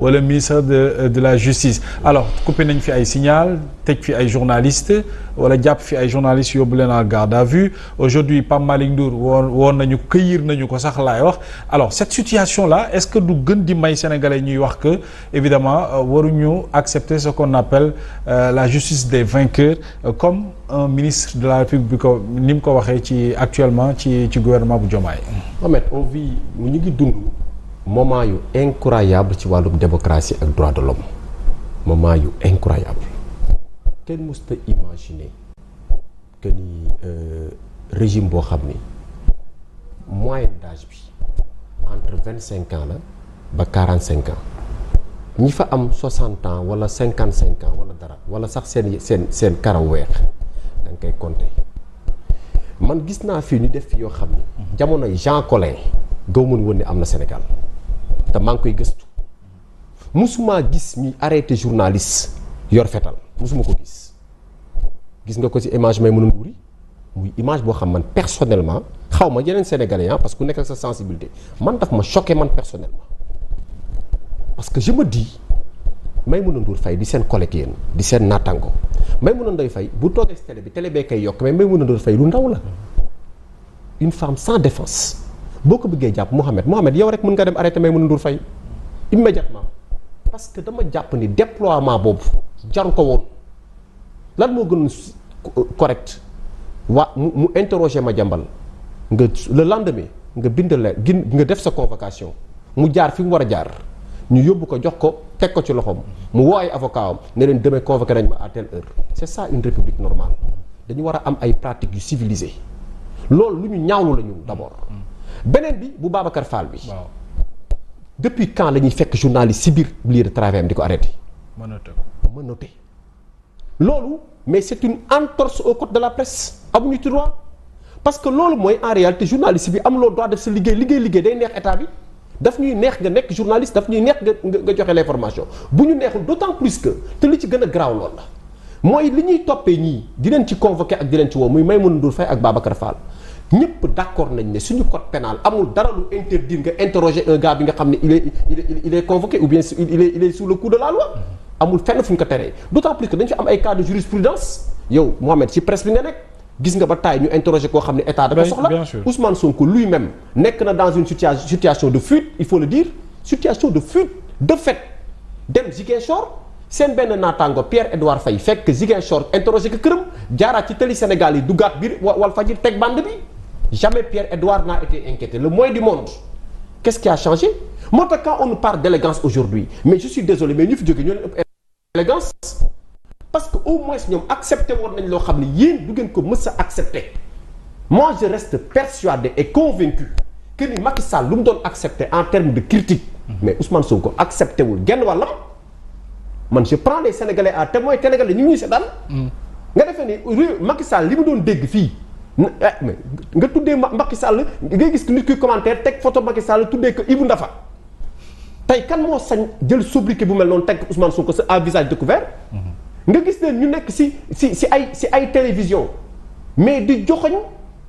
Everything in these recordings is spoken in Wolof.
wala ministre de la justice alors coupé nañ fi ay signal tëj fi ay journalistes wala jàpp fi ay journalistes yóbbu leen en garde à vue aujourd'hui Pape Malick Ndour woon nañu cueillir nañu ko sax laay wax alors cette situation là est-ce que du gën di may sénégalais ñuy wax que évidemment waruñu accepter ce qu'on appelle la justice des vainqueurs comme un ministre de la République bi ko ni mu ko waxee ci actuellement ci gouvernement bu Diomaye. Mohamed on vit ñu ngi dund moment yu incroyable ci wàllum démocratie ak droit de l'homme moment yu incroyable kenn musta imaginer que ni régime boo xam ni moyenne d'âge bi entre 25 ans la ba 45 ans ñi fa am 60 ans wala 55 ans wala dara wala sax seen karaw weex da nga koy compter man gis naa fii ñu def fi yoo xam ni jamonoy Jean Collin gaw mën woon ni am na Sénégal te maa ngi koy gëstu musuma gis ñuy arrêté journaliste yor fetal musuma ko gis nga ko ci image may mën a nduuri muy image boo xam man personnellement xaw ma yeneen sénégalais parce que ku nekk ak sa sensibilité man daf ma choqué man personnellement parce que je me dis Maïmouna Ndour Faye di seen collègue yéen di seen naataango Maïmouna Ndour Faye bu toogee ci télé bi télé bee koy yokk mais Maïmouna Ndour Faye lu ndaw la une femme sans défense boo ko bëggee jàpp Mohamed yow rek mën nga dem arrêté Maïmouna Ndour Faye immédiatement parce que dama jàpp ni déploiement boobu jaru ko woon lan moo gën correct mu interroger Madiambal nga le lendemain nga bind leen nga def sa convocation mu jaar fi mu war a jaar ñu yóbbu ko jox ko teg ko ci loxoom mu woo ay avocat am ne leen demee convoqué nañ ma à telle heure c'est ça une république normale dañu war a am ay pratiques yu civilisées loolu lu ñu ñaawlu la ñu d'abord beneen bi bu Babacar Fall bi depuis quand la ñuy fekk journaliste ci biir lieu de travail am di ko arrêté menotté loolu mais c'est une entorse au code de la presse amuñu ci droit parce que loolu mooy en réalité journaliste bi amuloo droit def sa liggéey day neex état bi daf ñuy neex nga nekk journaliste daf ñuy neex nga joxe l'information bu ñu neexul d'autant plus que te li ci gën a garaaw loolu la mooy li ñuy toppee ñii di leen ci convoqué ak di leen ci woo muy Maïmouna Ndour Faye ak Babacar Fall ñëpp d'accord nañ ne suñu code pénal amul dara lu interdire nga interroger un gars bi nga xam ne il est convoqué ou bien il est sous le coup de la loi amul fenn fu ñu ko teree d'autant plus que dañu fi am ay cas de jurisprudence yow Mohamed ci presse bi nga nekk gis nga ba taay ñu interroger koo xam ne état da ko soxla Ousmane Sonko lui-même nekk na dans une situation de fuite il faut le dire situation de fuite de fait dem Ziguinchor seen benn naataango Pierre-Edouard Faye fekk Ziguinchor interroger ko këram jaaraat ci télé Sénégal yi duggaat biir Walfadjri teg bande bi jamais Pierre-Edouard n'a été inquiété le moins du monde qu'est-ce qui a changé moo tax quand on nous parle d'élégance aujourd'hui mais je suis désolé mais ñu fi jógee ñoo leen ëpp élégance parce que au moins ñoom accepté woon nañ loo xam ne yéen du ngeen ko mës a accepté moi je reste persuadé et convaincu que ni Macky Sall lu mu doon accepté en termes de critique mais Ousmane Sonko accepté wul genn wàllam man je prends les Sénégalais à témoin Sénégalais ñu ngi seetaan nga defee ni Macky Sall li mu doon dégg fii mais nga tuddee Macky Sall ngay gis nit kuy commentaire teg photo Macky Sall tuddee ko Ibou Ndafa tey kan moo sañ jël sobriquet bu mel noonu teg Ousmane Sonko à visage découvert nga gis leen ñu nekk ci ay télévision mais di joxoñ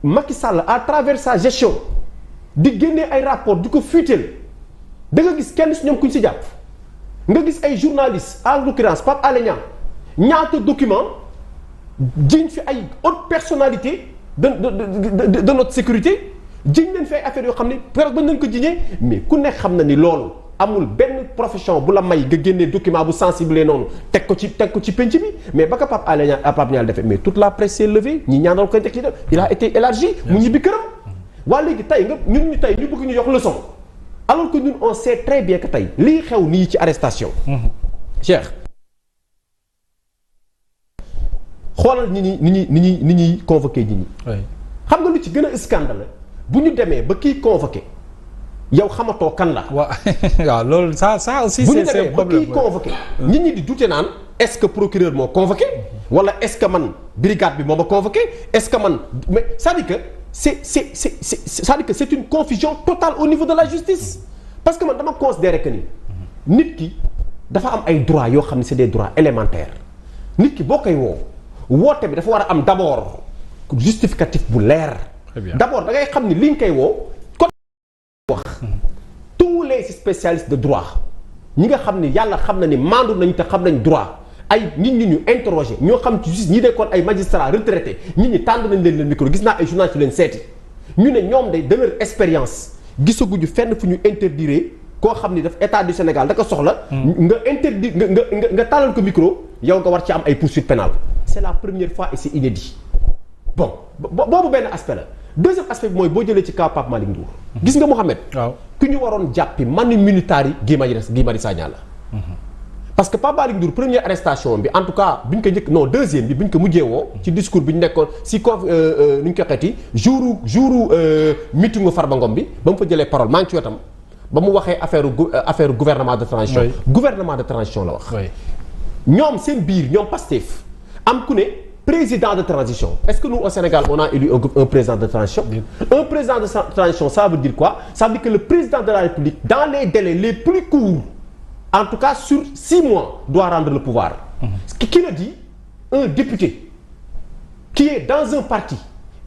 Macky Sall à travers sa gestion di génnee ay rapport di ko fuiteel da nga gis kenn ci ñoom kuñ ci jàpp nga gis ay journalistes en l'occurrence Pape Alé Niang ñaata document jiñ fi ay haute personnalité de notre sécurité jiñ leen fi ay affaires yoo xam ne peut-être bañ leen ko jiñee mais ku nekk xam na ni loolu amul benn profession bu la may nga génnee document bu sensible noonu teg ko ci penc bi mais ba ko Pape Alé Niang Pape Niang defee mais toute la presse s'est levée ñi ñaanal ko teg ci def il a été élargi mu ñibbi këram waa léegi tey nga ñun ñu tey ñu bëgg ñu jox leçon alors que ñun on sait très bien que tey lii xew nii ci arrestation Cheikh xoolal ni ñuy convoqué nit ñi xam nga lu ci gën a scandale bu ñu demee ba kii convoqué yow xamatoo kan la. waaw loolu ça aussi c'est ba kii convoqué nit ñi di douter naan est-ce que procureur moo convoqué wala est-ce que man brigade bi moo ma convoqué est-ce que man mais c'est-à-dire que c'est-à-dire que c'est une confusion totale au niveau de la justice parce que man dama considérer que ni nit ki dafa am ay droits yoo xam ne c'est des droits élémentaires nit ki boo koy woote bi dafa war a am d'abord justificatif bu leer. d'abord da ngay xam ni li nga koy woo. wax tous les spécialistes de droit ñi nga xam ni yàlla xam na ni maandu nañ te xam nañ droit ay nit ñi ñu interroger ñoo xam ci justice ñi nekkoon ay magistrats retraités nit ñi tànd nañ leen micro gis naa ay journalistes yu leen seeti ñu ne ñoom de leur expérience gisaguñu fenn fu ñu interdire koo xam ni daf état du Sénégal da ko soxla. nga interdire nga tàllal ko micro yow nga war ci am ay poursuites pénales c'est la première fois et c'est inédit bon boobu benn aspect la deuxième aspect bi mooy boo jëlee ci cas Pape Malick Ndour. gis nga Mouhamed. waaw ku ñu waroon jàppi manu militari Guy Marius Sagna la. parce que Pape Malick Ndour première arrestation bi en tout cas bi ñu ko njëkk non deuxième bi ñu ko mujjee woo ci discours bi ñu nekkoon si nu ñu ko xeeti jouru meetingu Farba Ngom bi ba mu fa jëlee parole maa ngi ci wetam ba mu waxee affaire gouvernement de transition. Oui. Gouvernement de transition la wax. ñoom seen biir ñoom Pastef am ku ne président de transition est-ce que nous au Sénégal on a élu un président de transition. Un président de transition ça veut dire quoi? Ça veut dire que le président de la République dans les délais les plus courts. En tout cas sur 6 mois doit rendre le pouvoir. Qui le dit? Un député qui est dans un parti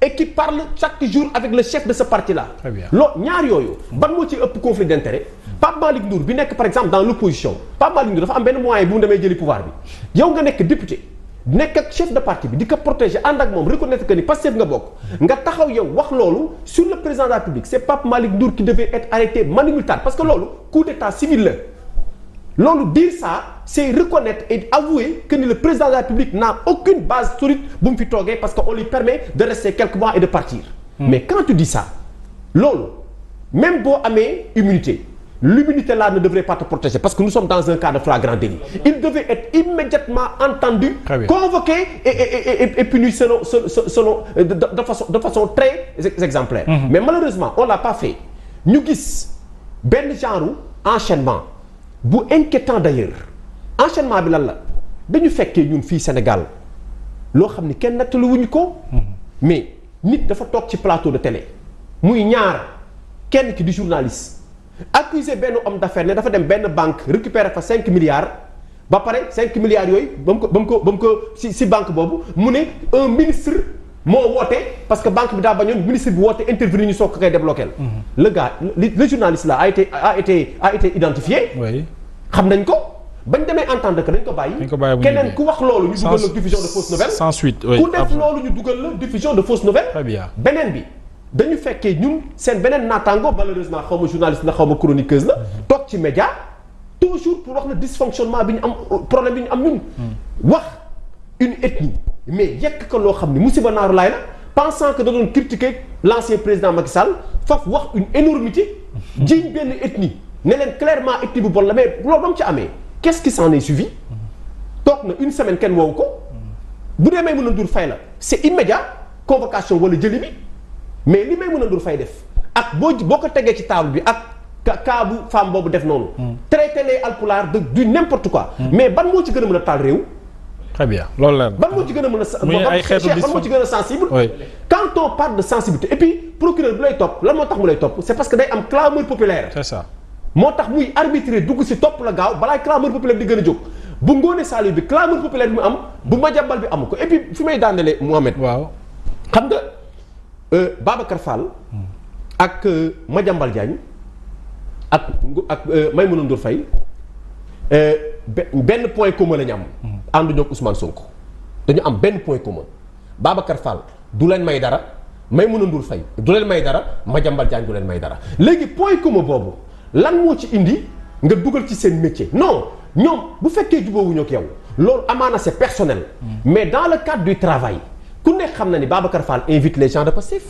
et qui parle chaque jour avec le chef de ce parti-là. Très bien. Loolu ñaar yooyu ban moo ci ëpp conflit d'intérêt. Pape Malick Ndour bi nekk par exemple dans l'opposition Pape Malick Ndour dafa am benn moyen bu mu demee jëli pouvoir bi yow nga nekk député nekk ak chef de parti bi di ko protéger ànd ak moom reconnaître que ni Pastef nga bokk nga taxaw yow wax loolu sur le président de la République c'est Pape Malick Ndour qui devait être arrêté manu militaire parce que loolu coup d'état civil la. Loolu dire ça c'est reconnaître et avouer que ni le président de la République n'a aucune base solide bu mu fi toogee parce que on lui permet de rester quelques mois et de partir. Mais quand tu dis ça loolu même boo amee immunité l'immunité là ne devrait pas te protéger parce que nous sommes dans un cas de flagrant délit. Il devait être immédiatement entendu, convoqué et puni selon de façon très exemplaire. Mais malheureusement on l'a pas fait. Ñu gis benn genre enchaînement bu inquiétant d'ailleurs enchaînement bi lan la dañu fekkee ñun fii Sénégal loo xam ni kenn nettali wuñu ko mais nit dafa toog ci plateau de télé muy ñaar kenn ki di journaliste accusé benn homme d'affaires ne dafa dem benn banque récupérer fa 5 milliards ba pare 5 milliards yooyu ba mu ko si banque boobu mu ne un ministre moo woote parce que banque bi daa bañoon ministre bi woote intervenir ñu soog ko koy débloquer. Le gars le journaliste là a été identifié. Oui. Xam nañ ko bañ demee entendre que dañ ko bàyyi. keneen ku wax loolu ñu dugal la diffusion de fausses nouvelles. Sans suite oui. Ku def loolu ñu dugal la diffusion de fausses nouvelles. Très bien. Beneen bi dañu fekkee ñun seen beneen naataango malheureusement xaw ma journaliste la xaw ma chroniqueuse la. toog ci média toujours pour wax le dysfonctionnement bi ñu am problème bi ñu am ñun. wax une ethnie. Mais yekk ko loo xam ni musiba naaru laay la pensant que da doon critiquer l'ancien président Macky Sall faf wax une énormité jiñ benn ethnie ne leen clairement ethnie bu bon la mais loolu ba mu ci amee qu'est-ce qui s'en est suivi toog na une semaine kenn woowu ko bu dee Maïmouna Ndour Faye la c'est immédiat convocation wala jëli bi mais li Maïmouna Ndour Faye def ak boo ko tegee ci table bi ak cas bu femme boobu def noonu traiter les alpulaar du n'importe quoi mais ban moo ci gën a mën a taal réew. Très bien loolu la ban moo ci gën a mën a ban moo ci gën a sensible. Quand on parle de sensibilité et puis procureur bu lay topp lan moo tax mu lay topp c'est parce que day am clameur populaire. C'est ça moo tax muy arbitrer dugg ci topp la gaaw balaay clameur populaire di gën a jóg bu Ngoné Saliou bi clameur populaire bi mu am bu Madiambal bi amu ko et puis fi may daandalee Mohamed. Waaw xam nga Babacar Fall. ak Madiambal Diagne ak Maïmouna Ndour Faye benn point commun la ñu am. ànduñu ak Ousmane Sonko dañu am benn point commun Babacar Fall du leen may dara Maïmouna Ndour Faye du leen may dara Madiambal Diagne du leen may dara léegi point commun boobu lan moo ci indi nga dugal ci seen métier non ñoom bu fekkee jubóowuñu ak yow loolu amaana c'est personnel. Mais dans le cadre du travail ku ne xam na ni Babacar Fall invite les gens de Pastef.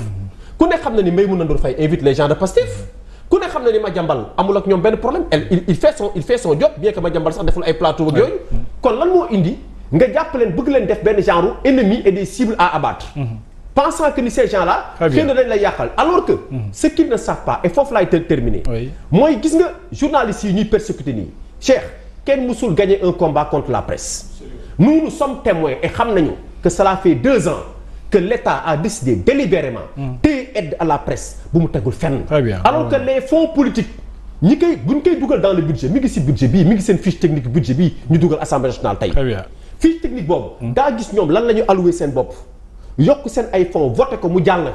ku ne xam na ni Maïmouna Ndour Faye invite les gens de Pastef. ku ne xam na ni Madiambal amul ak ñoom benn problème il fait son job bien que Madiambal sax deful ay plateau ak yooyu. kon lan moo indi nga jàpp leen bëgg leen def benn genre ennemi et des cibles à abattre. Pensant que ni ces gens-là. xëy na dañ lay yàqal alors que. Ce qu'ils ne savent pas et foofu laay terminer. mooy gis nga journalistes yi ñuy persécuter nii Cheikh kenn musul gagner un combat contre la presse. Nous sommes témoins et xam nañu que cela fait 2 ans. Que l'État a décidé délibérément téye aide à la presse bu mu tegul fenn. Alors que les fonds politiques ñi koy bu ñu koy dugal dans le budget mi ngi ci budget bii mi ngi seen fiche technique budget bii ñu dugal assemblée nationale tey. Fiche technique boobu. daa gis ñoom lan la ñu alloué seen bopp yokk seen ay fonds voté ko mu jàll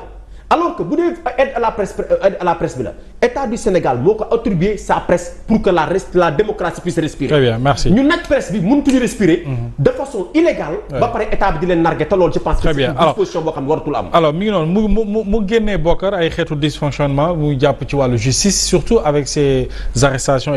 alors que bu dee aide à la presse bi la état du Sénégal moo ko attribué sa presse pour que la démocratie puisse respirer. Très bien, merci. ñu nag presse bi mënatuñu respirer. de façon illégale. ba pare état bi di leen nargué te loolu je pense que c'est une disposition boo xam ne waratul am. alors mi ngi noonu mu génnee Bokar ay xeetu dysfonctionnement mu jàpp ci wàllu justice surtout avec ces arrestations